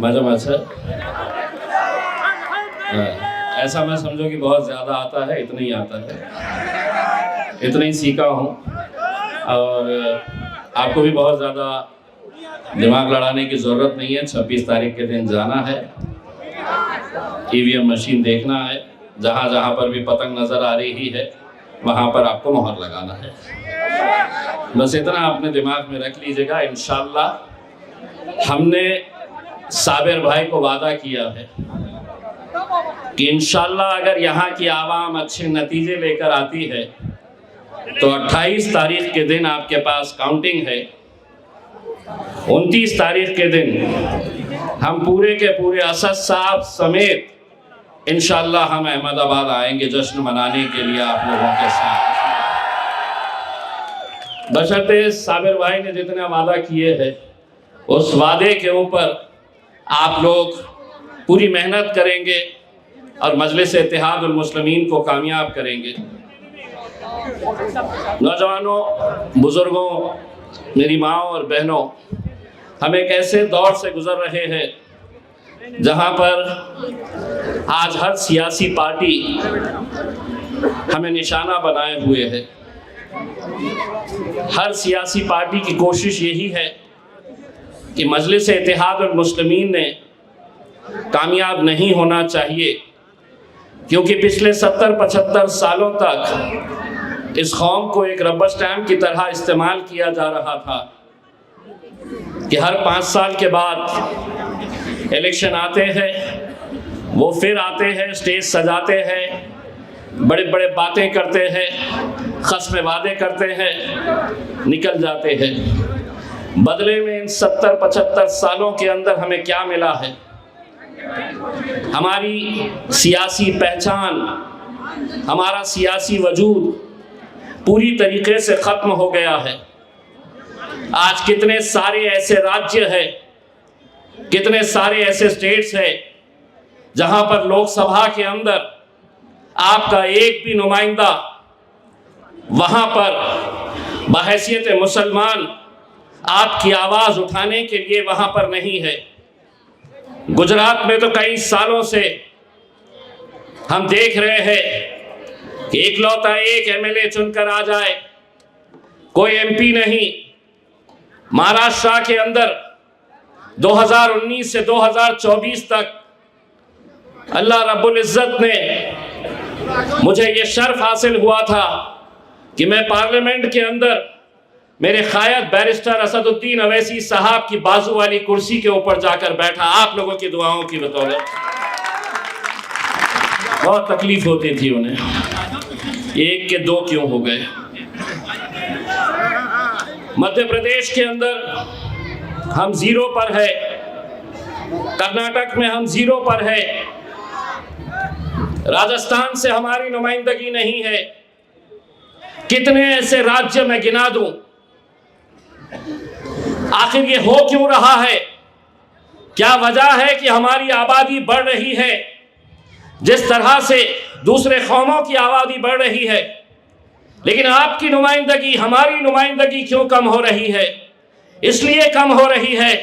मजा मचा। ऐसा मैं समझो कि बहुत ज़्यादा आता है, इतना ही आता है, इतना ही सीखा हूँ। और आपको भी बहुत ज़्यादा दिमाग लड़ाने की ज़रूरत नहीं है। 26 तारीख के दिन जाना है, ईवीएम मशीन देखना है, जहाँ जहाँ पर भी पतंग नज़र आ रही है वहाँ पर आपको मोहर लगाना है। बस इतना अपने दिमाग में रख लीजिएगा। इंशाअल्लाह हमने साबिर भाई को वादा किया है कि इंशाअल्लाह अगर यहाँ की आवाम अच्छे नतीजे लेकर आती है तो 28 तारीख के दिन आपके पास काउंटिंग है। 29 तारीख के दिन हम पूरे के पूरे असद साहब समेत इंशाअल्लाह हम अहमदाबाद आएंगे जश्न मनाने के लिए आप लोगों के साथ। बशर्ते साबिर भाई ने जितने वादा किए हैं उस वादे के ऊपर आप लोग पूरी मेहनत करेंगे और मजलिस इत्तेहादुल मुस्लिमीन को कामयाब करेंगे। नौजवानों, बुजुर्गों, मेरी माँ और बहनों, हम एक ऐसे दौर से गुजर रहे हैं जहाँ पर आज हर सियासी पार्टी हमें निशाना बनाए हुए है। हर सियासी पार्टी की कोशिश यही है कि मजलिस इत्तेहादुल मुस्लिमीन ने कामयाब नहीं होना चाहिए, क्योंकि पिछले 70-75 सालों तक इस कौम को एक रबर स्टैम्प की तरह इस्तेमाल किया जा रहा था कि हर 5 साल के बाद इलेक्शन आते हैं, वो फिर आते हैं, स्टेज सजाते हैं, बड़े बड़े बातें करते हैं, क़स्में वादे करते हैं, निकल जाते हैं। बदले में इन 70-75 सालों के अंदर हमें क्या मिला है? हमारी सियासी पहचान, हमारा सियासी वजूद पूरी तरीके से ख़त्म हो गया है। आज कितने सारे ऐसे राज्य हैं, कितने सारे ऐसे स्टेट्स हैं जहां पर लोकसभा के अंदर आपका एक भी नुमाइंदा वहां पर बहैसियत मुसलमान आपकी आवाज़ उठाने के लिए वहां पर नहीं है। गुजरात में तो कई सालों से हम देख रहे हैं कि इकलौता एक एमएलए चुनकर आ जाए, कोई एमपी नहीं। महाराष्ट्र के अंदर 2019 से 2024 तक अल्लाह रब्बुल इज़्ज़त ने मुझे ये शर्फ हासिल हुआ था कि मैं पार्लियामेंट के अंदर मेरे क़ायद बैरिस्टर असदुद्दीन अवैसी साहब की बाजू वाली कुर्सी के ऊपर जाकर बैठा, आप लोगों की दुआओं की बदौलत। बहुत तकलीफ होती थी उन्हें, एक के दो क्यों हो गए। मध्य प्रदेश के अंदर हम 0 पर है, कर्नाटक में हम 0 पर है, राजस्थान से हमारी नुमाइंदगी नहीं है। कितने ऐसे राज्य मैं गिना दूं? आखिर ये हो क्यों रहा है? क्या वजह है कि हमारी आबादी बढ़ रही है जिस तरह से दूसरे कौमों की आबादी बढ़ रही है, लेकिन आपकी नुमाइंदगी, हमारी नुमाइंदगी क्यों कम हो रही है? इसलिए कम हो रही है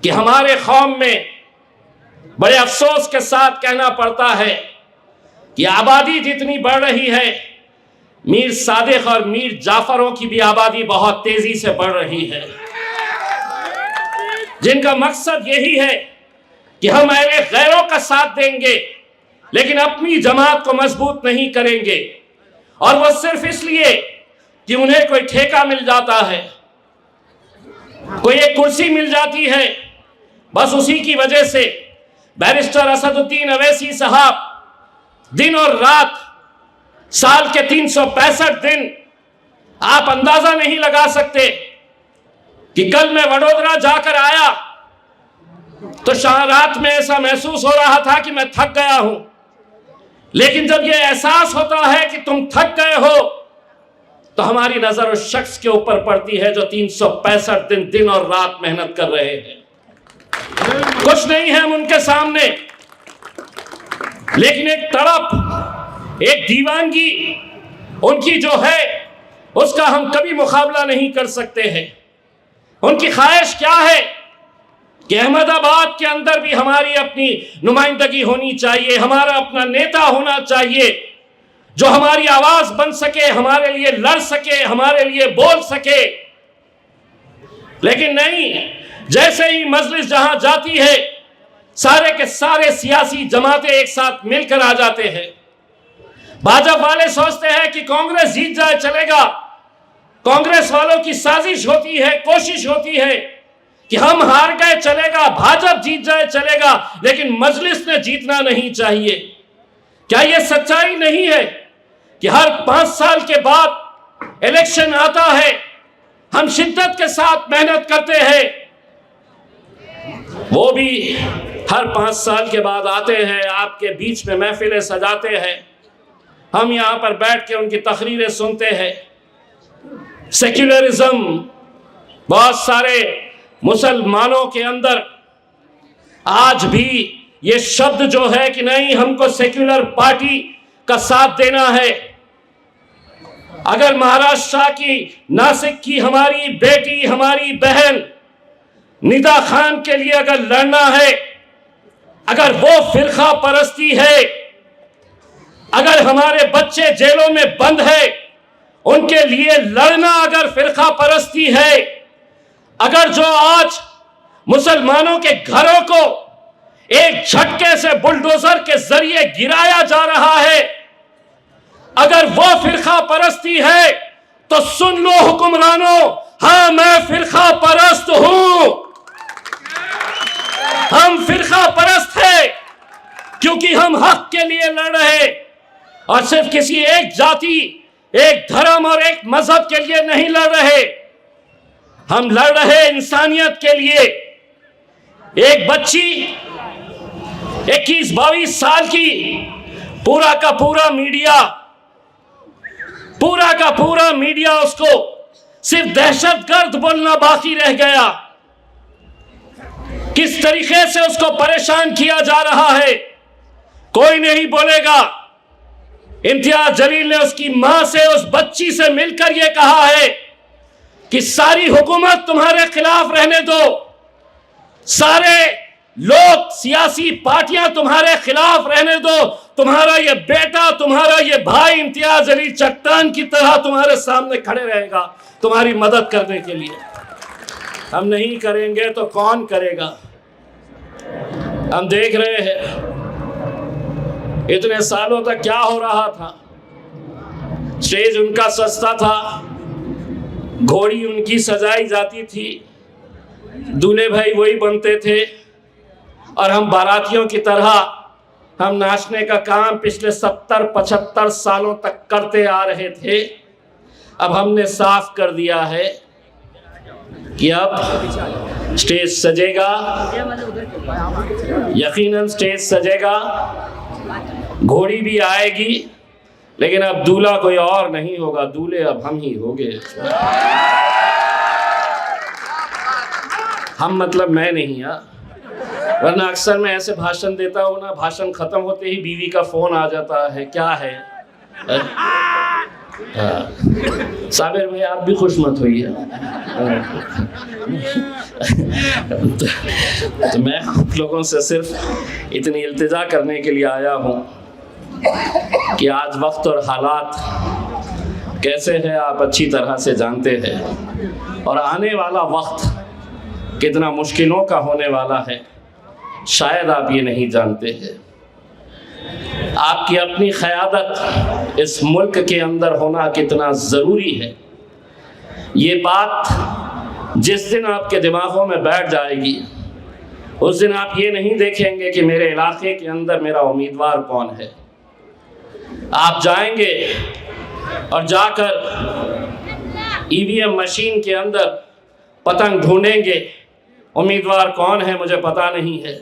कि हमारे कौम में बड़े अफसोस के साथ कहना पड़ता है कि आबादी जितनी बढ़ रही है, मीर सादिक और मीर जाफरों की भी आबादी बहुत तेजी से बढ़ रही है, जिनका मकसद यही है कि हम अहले गैरों का साथ देंगे लेकिन अपनी जमात को मजबूत नहीं करेंगे। और वो सिर्फ इसलिए कि उन्हें कोई ठेका मिल जाता है, कोई एक कुर्सी मिल जाती है, बस उसी की वजह से बैरिस्टर असदुद्दीन अवैसी साहब दिन और रात, साल के 365 दिन, आप अंदाजा नहीं लगा सकते कि कल मैं वडोदरा जाकर आया तो रात में ऐसा महसूस हो रहा था कि मैं थक गया हूं, लेकिन जब यह एहसास होता है कि तुम थक गए हो तो हमारी नजर उस शख्स के ऊपर पड़ती है जो 365 दिन दिन और रात मेहनत कर रहे हैं। कुछ नहीं है हम उनके सामने, लेकिन एक तड़प, एक दीवानगी उनकी जो है उसका हम कभी मुकाबला नहीं कर सकते हैं। उनकी ख्वाहिश क्या है कि अहमदाबाद के अंदर भी हमारी अपनी नुमाइंदगी होनी चाहिए, हमारा अपना नेता होना चाहिए जो हमारी आवाज बन सके, हमारे लिए लड़ सके, हमारे लिए बोल सके। लेकिन नहीं, जैसे ही मजलिस जहां जाती है सारे के सारे सियासी जमातें एक साथ मिलकर आ जाते हैं। भाजपा वाले सोचते हैं कि कांग्रेस जीत जाए चलेगा, कांग्रेस वालों की साजिश होती है, कोशिश होती है कि हम हार गए चलेगा, भाजपा जीत जाए चलेगा, लेकिन मजलिस ने जीतना नहीं चाहिए। क्या यह सच्चाई नहीं है कि हर 5 साल के बाद इलेक्शन आता है, हम शिद्दत के साथ मेहनत करते हैं, वो भी हर 5 साल के बाद आते हैं, आपके बीच में महफिलें सजाते हैं, हम यहां पर बैठ के उनकी तकरीरें सुनते हैं। सेक्युलरिज्म, बहुत सारे मुसलमानों के अंदर आज भी ये शब्द जो है कि नहीं, हमको सेक्युलर पार्टी का साथ देना है। अगर महाराष्ट्र की, नासिक की हमारी बेटी, हमारी बहन निदा खान के लिए अगर लड़ना है, अगर वो फिरका परस्ती है, अगर हमारे बच्चे जेलों में बंद है उनके लिए लड़ना अगर फिरका परस्ती है, अगर जो आज मुसलमानों के घरों को एक झटके से बुलडोजर के जरिए गिराया जा रहा है, अगर वो फिरका परस्ती है तो सुन लो हुक्मरानों, हाँ मैं फिरका परस्त हूं। हम फिरका परस्त है क्योंकि हम हक के लिए लड़ रहे और सिर्फ किसी एक जाति, एक धर्म और एक मजहब के लिए नहीं लड़ रहे, हम लड़ रहे इंसानियत के लिए। एक बच्ची 21-22 साल की, पूरा का पूरा मीडिया उसको सिर्फ दहशतगर्द बोलना बाकी रह गया। किस तरीके से उसको परेशान किया जा रहा है कोई नहीं बोलेगा। इम्तियाज जलील ने उसकी मां से, उस बच्ची से मिलकर यह कहा है कि सारी हुकूमत तुम्हारे खिलाफ रहने दो, सारे लोग, सियासी पार्टियां तुम्हारे खिलाफ रहने दो, तुम्हारा ये बेटा, तुम्हारा ये भाई इम्तियाज जलील चट्टान की तरह तुम्हारे सामने खड़े रहेगा तुम्हारी मदद करने के लिए। हम नहीं करेंगे तो कौन करेगा? हम देख रहे हैं इतने सालों तक क्या हो रहा था। स्टेज उनका सस्ता था, घोड़ी उनकी सजाई जाती थी, दूल्हे भाई वही बनते थे और हम बारातियों की तरह हम नाचने का काम पिछले 70-75 सालों तक करते आ रहे थे। अब हमने साफ कर दिया है कि अब स्टेज सजेगा, यकीनन स्टेज सजेगा, घोड़ी भी आएगी, लेकिन अब दूल्हा कोई और नहीं होगा, दूल्हे अब हम ही होंगे। हम मतलब मैं नहीं, वरना अक्सर मैं ऐसे भाषण देता हूँ ना, भाषण खत्म होते ही बीवी का फोन आ जाता है, क्या है? साबिर भाई आप भी खुश मत होइए। तो मैं आप लोगों से सिर्फ इतनी इल्तिजा करने के लिए आया हूँ कि आज वक्त और हालात कैसे है आप अच्छी तरह से जानते हैं, और आने वाला वक्त कितना मुश्किलों का होने वाला है शायद आप ये नहीं जानते हैं। आपकी अपनी क़यादत इस मुल्क के अंदर होना कितना ज़रूरी है, ये बात जिस दिन आपके दिमागों में बैठ जाएगी उस दिन आप ये नहीं देखेंगे कि मेरे इलाके के अंदर मेरा उम्मीदवार कौन है। आप जाएंगे और जाकर ईवीएम मशीन के अंदर पतंग ढूंढेंगे, उम्मीदवार कौन है मुझे पता नहीं है,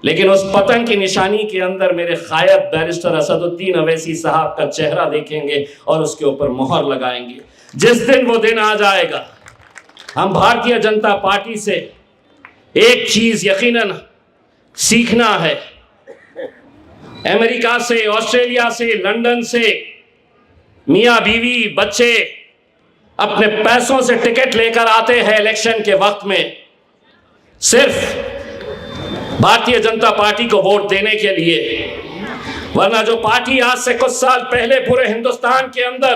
लेकिन उस पतंग की निशानी के अंदर मेरे ग़ायब बैरिस्टर असदुद्दीन अवैसी साहब का चेहरा देखेंगे और उसके ऊपर मोहर लगाएंगे। जिस दिन वो दिन आ जाएगा, हम भारतीय जनता पार्टी से एक चीज़ यकीनन सीखना है। अमेरिका से, ऑस्ट्रेलिया से, लंदन से मियाँ बीवी बच्चे अपने पैसों से टिकट लेकर आते हैं इलेक्शन के वक्त में, सिर्फ भारतीय जनता पार्टी को वोट देने के लिए, वरना जो पार्टी आज से कुछ साल पहले पूरे हिंदुस्तान के अंदर